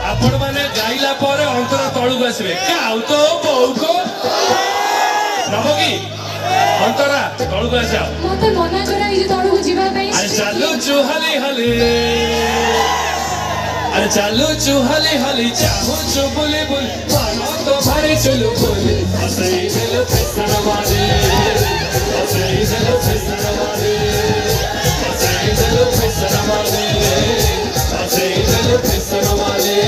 आपण माने गाइला पर अंतरा तळु बसबे काउ तो बौको नबकी अंतरा तळु बसा मते मना करा ई तळु जीवा पई अरे चालू चुहली हली अरे चालू चुहली हली चाहू चु बुले बुल मानो तो भारी चलू बोले असई दिल फैसन वाले असई दिल फैसन वाले असई दिल फैसन वाले असई दिल फैसन वाले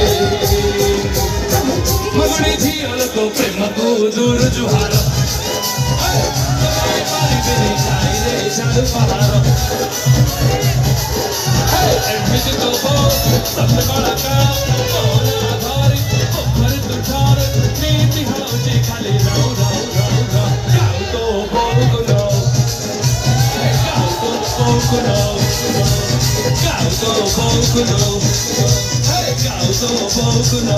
मगड़ी झील को प्रेम को दूर जुहार मारी बिनी खाई रे चालू पहाड़ एडमिट तो हो सब बड़ा का मोना भारी ऊपर तुठार नीति हो जे खाली राव राव राव राव गाओ तो बोगनो गाओ तो बोगनो गाओ तो बोगनो गाओ तो बोगनो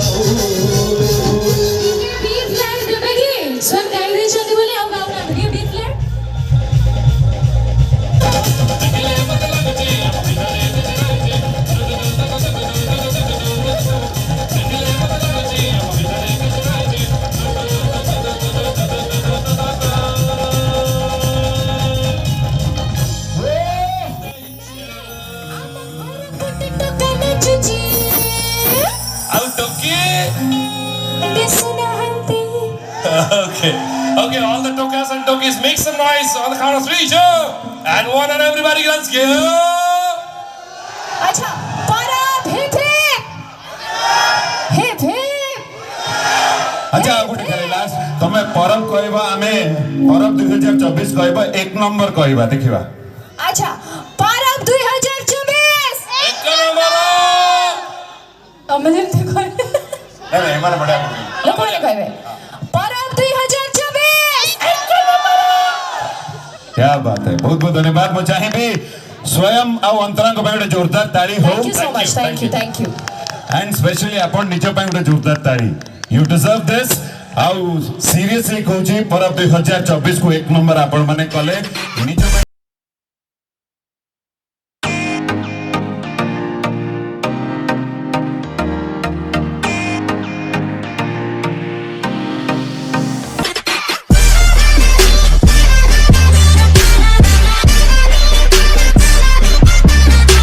बी फ्लैट दबेगी स्वयं गाइरे चंदी बोले अब गाओ ना ये B flat Okay, all the tokas and tokis, make some noise on the count of 3, 2, and 1, and everybody, let's go! अच्छा, Parab, hip hip! Hip hip! अच्छा, गुटी करे लास्ट, तमें परब कहबा आमे परब 2024 कहबा 1 नंबर कहबा देखिबा अच्छा, Parab 2024! 1 नंबर! तमे जेमते कह नहीं माने बड़ा लोकने कहबे Parab 2024! 1 नंबर! क्या बात है, बहुत बहुत धन्यवाद। मैं चाहे भी स्वयं और अंतरा को पे जोरदार ताली हो। Thank you so much, thank you. And especially अपन निज पे जोरदार ताली। You deserve this। आउ सीरियसली कहूँ परब 2024 को 1 नंबर आपण माने कले निज